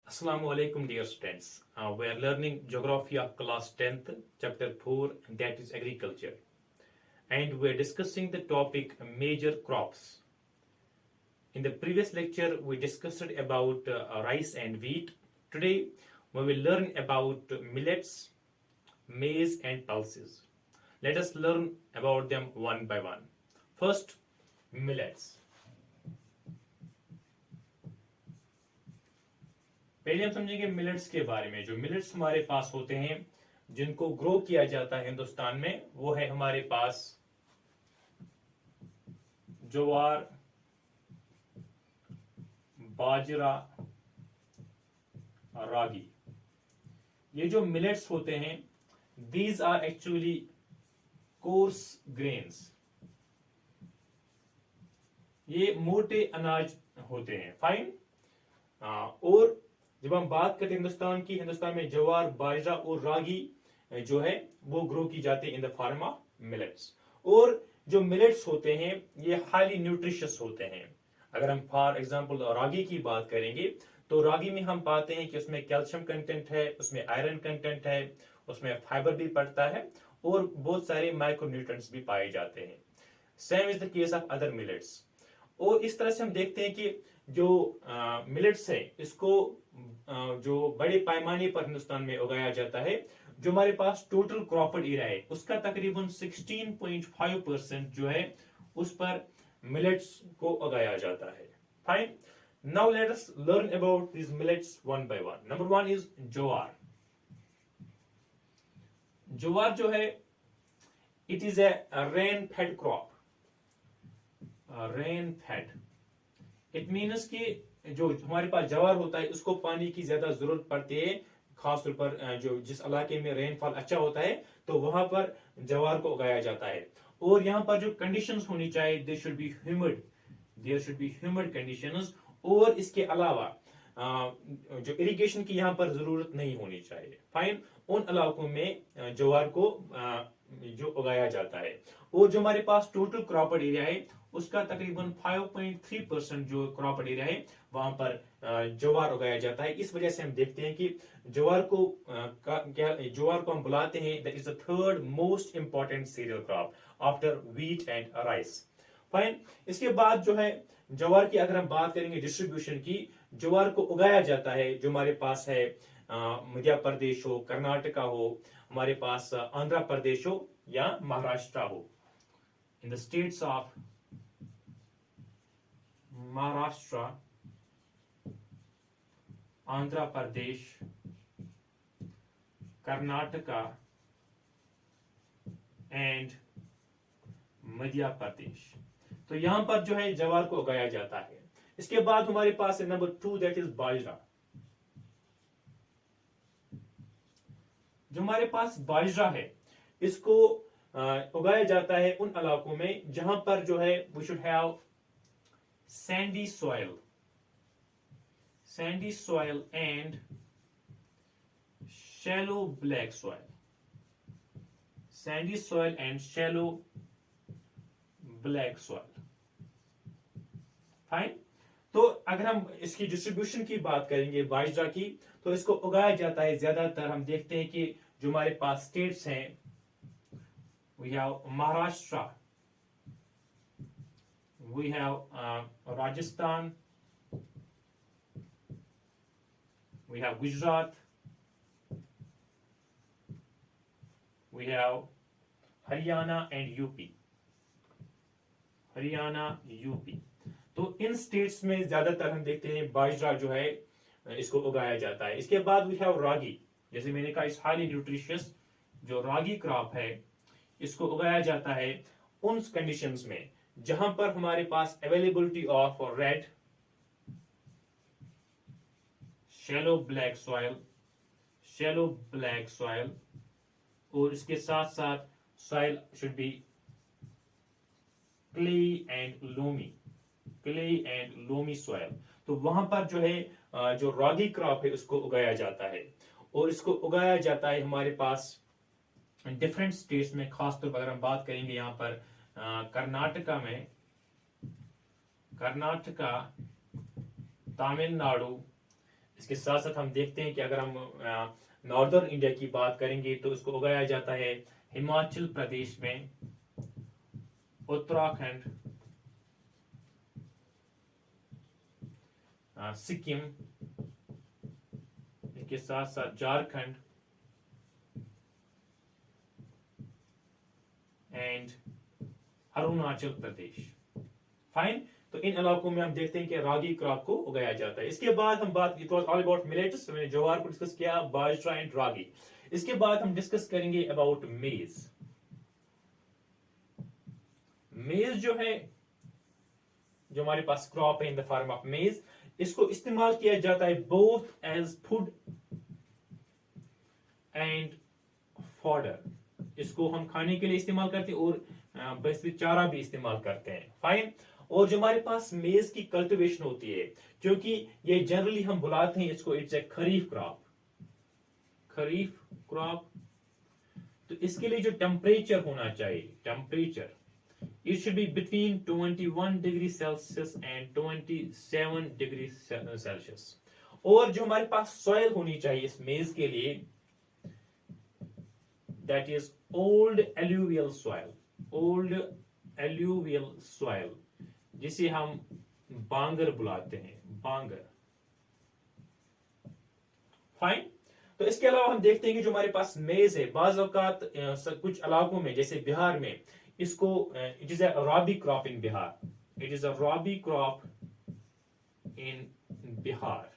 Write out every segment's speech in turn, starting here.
Assalamu alaikum, dear students. We are learning Geography of class 10th, chapter 4, that is agriculture. And we are discussing the topic major crops. In the previous lecture, we discussed about rice and wheat. Today, we will learn about millets, maize, and pulses. Let us learn about them one by one. First, millets. पहले हम समझेंगे millets के बारे में। जो millets हमारे पास होते हैं जिनको ग्रो किया जाता है हिंदुस्तान में, वो है हमारे पास ज्वार, बाजरा, रागी। ये जो मिलेट्स होते हैं, these are actually coarse grains. ये मोटे अनाज होते हैं, फाइन। और जब हम बात करते हैं हिंदुस्तान में ज्वार, बाजरा और रागी जो है वो ग्रो की जाती है in the form of millets. और जो मिलेट्स होते हैं ये हाईली न्यूट्रिशियस होते हैं। अगर हम फॉर एग्जांपल रागी की बात करेंगे तो रागी में हम पाते हैं कि उसमें कैल्शियम कंटेंट है, उसमें आयरन कंटेंट है, उसमें फाइबर भी पड़ता है और बहुत सारे माइक्रोन्यूट्रिएंट्स भी पाए जाते हैं। Same is the case of other millets. और इस तरह से हम देखते हैं कि जो मिलेट्स है इसको जो बड़े पैमाने पर हिंदुस्तान में उगाया जाता है। जो हमारे पास टोटल क्रॉपड एरिया है उसका तकरीबन 16.5% जो है उस पर मिलेट्स को उगाया जाता है। Fine. Now let us learn about this millets one by one. Number one is jowar. Jowar जो है it is a rain fed crop. Rain fed it means कि जो हमारे पास ज्वार होता है उसको पानी की ज्यादा जरूरत पड़ती है, खासतौर पर जो जिस इलाके में रेनफॉल अच्छा होता है तो वहां पर ज्वार को उगाया जाता है। और यहाँ पर जो कंडीशंस होनी चाहिए, there should be humid conditions. और इसके अलावा जो इरिगेशन की यहाँ पर जरूरत नहीं होनी चाहिए। फाइन। उन इलाकों में ज्वार को जो उगाया जाता है। और जो हमारे पास टोटल क्रॉपड एरिया है उसका तकरीबन 5.3% जो क्रॉपड एरिया है वहां पर ज्वार उगाया जाता है। इस वजह से हम देखते हैं कि ज्वार को हम बुलाते हैं that is the third most important cereal crop after wheat and rice. Fine. इसके बाद जो है ज्वार की अगर हम बात करेंगे डिस्ट्रीब्यूशन की, ज्वार को उगाया जाता है जो हमारे पास है मध्य प्रदेश हो, कर्नाटका हो, हमारे पास आंध्र प्रदेश हो या महाराष्ट्र हो। In the states of Maharashtra, Andhra Pradesh, Karnataka and Madhya Pradesh, तो यहां पर जो है ज्वार को उगाया जाता है। इसके बाद हमारे पास है नंबर 2 दैट इज बाजरा। जो हमारे पास बाजरा है इसको उगाया जाता है उन इलाकों में जहां पर जो है we should have sandy soil and shallow black soil। sandy soil and shallow black soil। Fine. तो अगर हम इसकी डिस्ट्रीब्यूशन की बात करेंगे बाजरा की, तो इसको उगाया जाता है ज्यादातर हम देखते हैं कि जो हमारे पास स्टेट्स हैं we have Maharashtra, we have Rajasthan, we have Gujarat, we have Haryana and UP। तो इन स्टेट्स में ज्यादातर हम देखते हैं बाजरा जो है इसको उगाया जाता है। इसके बाद वी हैव रागी। जैसे मैंने कहा इस हाईली न्यूट्रिशियस जो रागी क्रॉप है इसको उगाया जाता है उन कंडीशंस में जहां पर हमारे पास availability of red shallow black soil और इसके साथ साथ soil should be clay and loamy soil. तो वहां पर जो है जो रागी क्रॉप है उसको उगाया जाता है। और इसको उगाया जाता है हमारे पास डिफरेंट स्टेट्स में। खासतौर पर अगर हम बात करेंगे यहाँ पर कर्नाटका, तमिलनाडु इसके साथ साथ हम देखते हैं कि अगर हम नॉर्दर्न इंडिया की बात करेंगे तो इसको उगाया जाता है हिमाचल प्रदेश में, उत्तराखंड, सिक्किम, इसके साथ साथ झारखंड एंड अरुणाचल प्रदेश। फाइन। तो इन इलाकों में हम देखते हैं कि रागी क्रॉप को उगाया जाता है। इसके बाद हम बात, it was all about millets, मैंने ज्वार को डिस्कस किया, बाजरा एंड रागी। इसके बाद हम डिस्कस करेंगे अबाउट मेज। मेज जो है, जो हमारे पास क्रॉप है इन द फॉर्म ऑफ मेज, इसको इस्तेमाल किया जाता है both as food and fodder. इसको हम खाने के लिए इस्तेमाल करते हैं और बेसिक चारा भी इस्तेमाल करते हैं। फाइन। और जो हमारे पास मेज की कल्टीवेशन होती है, क्योंकि ये जनरली हम बुलाते हैं इसको it's a kharif crop, kharif crop, तो इसके लिए जो टेम्परेचर होना चाहिए, temperature it should be between 21 degree Celsius and 27 degree Celsius। और जो हमारे पास सॉइल होनी चाहिए इस मेज के लिए, that is old alluvial soil, old alluvial soil, जिसे हम बांगर बुलाते हैं, बांगर। फाइन। तो इसके अलावा हम देखते हैं कि जो हमारे पास मेज है, बाज़ औक़ात कुछ इलाकों में जैसे बिहार में इसको, it is a rabi crop in Bihar, it is a rabi crop in Bihar.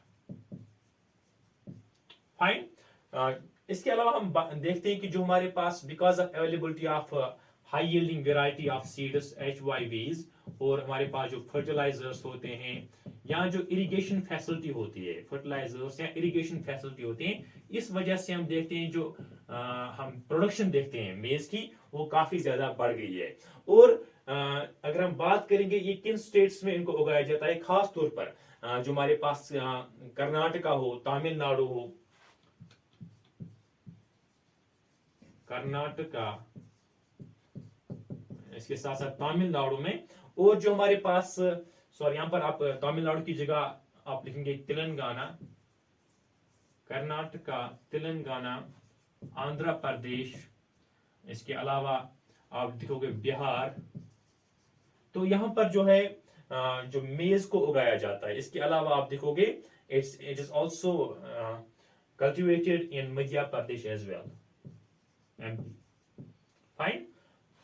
Fine. इसके अलावा हम देखते हैं कि जो हमारे पास because of availability of high yielding variety of seeds HYVs, और हमारे पास जो फर्टिलाइजर्स होते हैं या जो इरिगेशन फैसिलिटी होती है, फर्टिलाइजर्स या इरिगेशन फैसिलिटी होती है, इस वजह से हम देखते हैं जो हम प्रोडक्शन देखते हैं मेज की, वो काफी ज्यादा बढ़ गई है। और अगर हम बात करेंगे ये किन स्टेट्स में इनको उगाया जाता है, खास तौर पर जो हमारे पास कर्नाटका हो, तमिलनाडु हो, कर्नाटका, इसके साथ साथ तमिलनाडु में, और जो हमारे पास, सॉरी यहाँ पर आप तमिलनाडु की जगह आप लिखेंगे तेलंगाना, कर्नाटका, तेलंगाना, आंध्र प्रदेश, इसके अलावा आप लिखोगे बिहार। तो यहां पर जो है जो मेज को उगाया जाता है। इसके अलावा आप देखोगे it is also cultivated in Madhya Pradesh as well, MP। Fine.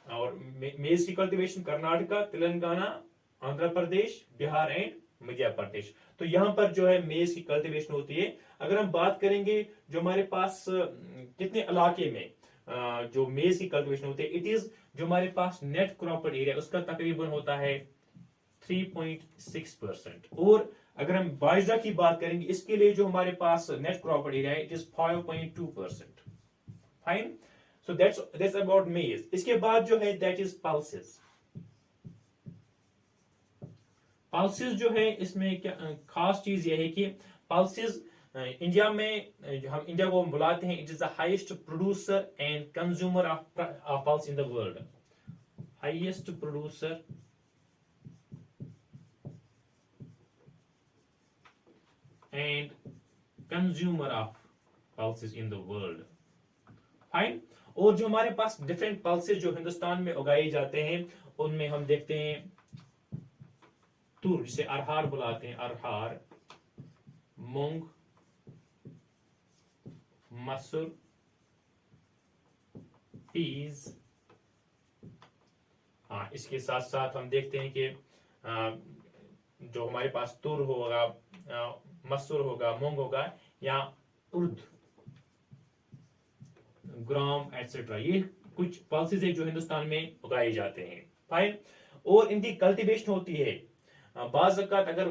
और मेज की कल्टीवेशन कर्नाटका, तेलंगाना, आंध्र प्रदेश, बिहार एंड मध्य प्रदेश। तो यहां पर जो है मेज की कल्टीवेशन होती है। अगर हम बात करेंगे जो हमारे पास कितने इलाके में जो मेज की कल्टीवेशन होती है, इट इज जो हमारे पास नेट क्रॉपड एरिया उसका तकरीबन होता है 3.6%। और अगर हम बाजरा की बात करेंगे, इसके लिए जो हमारे पास नेट क्रॉपड एरिया है, it is 5.2%। Fine. So that's about मेज। इसके बाद जो है दैट इज पल्सेस। पल्सेस जो है, इसमें क्या खास चीज यह है कि पल्सेस इंडिया में, हम इंडिया को बुलाते हैं, it is the highest producer and consumer of pulse in the world, highest producer and consumer of pulses in the world. Fine. और जो हमारे पास डिफरेंट पल्सेस जो हिंदुस्तान में उगाए जाते हैं, उनमें हम देखते हैं तुर, जिसे अरहार बुलाते हैं, अरहार, मूंग, मसूर, पीज। हाँ, इसके साथ साथ हम देखते हैं कि जो हमारे पास तुर होगा, मसूर होगा, मूंग होगा, या उर्द, ग्राम एटसेट्रा, ये कुछ पल्सेस है जो हिंदुस्तान में उगाए जाते हैं। फाइन। और इनकी कल्टीवेशन होती है बाज़ औक़ात अगर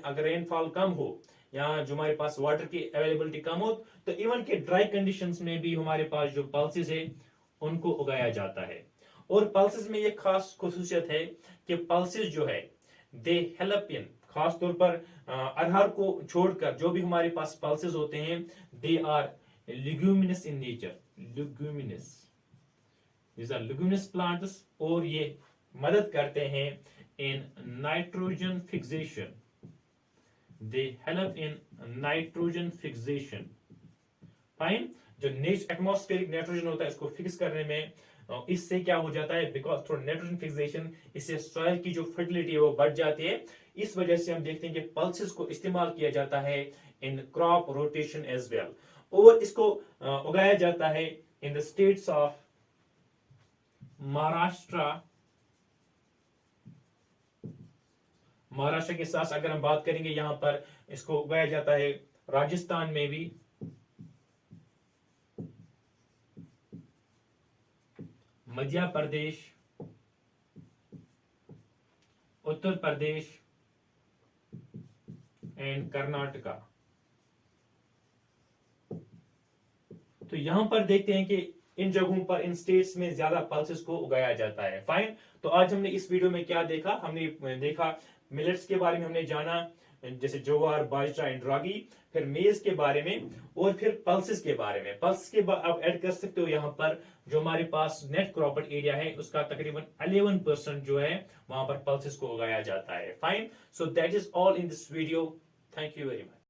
अगर रेनफॉल कम हो या जो हमारे पास वाटर की अवेलेबिलिटी कम हो, तो इवन के ड्राई कंडीशंस में भी हमारे पास जो पल्सेस है उनको उगाया जाता है। और पल्सेस में ये खास खुसूसियत है कि पल्सेस जो है दे हेल्प इन, खास तौर पर अरहर को छोड़कर जो भी हमारे पास पल्सेस होते हैं, they are leguminous in nature, leguminous, these are leguminous plants, और ये मदद करते हैं in nitrogen fixation, they help in nitrogen fixation. Fine, जो एटमॉस्फेरिक नाइट्रोजन होता है इसको फिक्स करने में इससे क्या हो जाता है, बिकॉज थ्रू नाइट्रोजन फिक्सेशन इससे सॉइल की जो फर्टिलिटी है वो बढ़ जाती है। इस वजह से हम देखते हैं कि पल्सेस को इस्तेमाल किया जाता है in crop rotation as well, और इसको उगाया जाता है in the states of Maharashtra. Maharashtra के साथ अगर हम बात करेंगे, यहां पर इसको उगाया जाता है राजस्थान में भी, मध्य प्रदेश, उत्तर प्रदेश एंड कर्नाटका। तो यहां पर देखते हैं कि इन जगहों पर, इन स्टेट्स में ज्यादा पल्सेस को उगाया जाता है। फाइन, तो आज हमने इस वीडियो में क्या देखा, हमने देखा मिलेट्स के बारे में, हमने जाना जैसे ज्वार, बाजरा एंड रागी, फिर मेज के बारे में, और फिर पल्सेस के बारे में। पल्स के आप ऐड कर सकते हो यहाँ पर, जो हमारे पास नेट क्रॉपड एरिया है उसका तकरीबन 11% जो है वहां पर पल्सेस को उगाया जाता है। Fine, so that is all in this video. Thank you very much.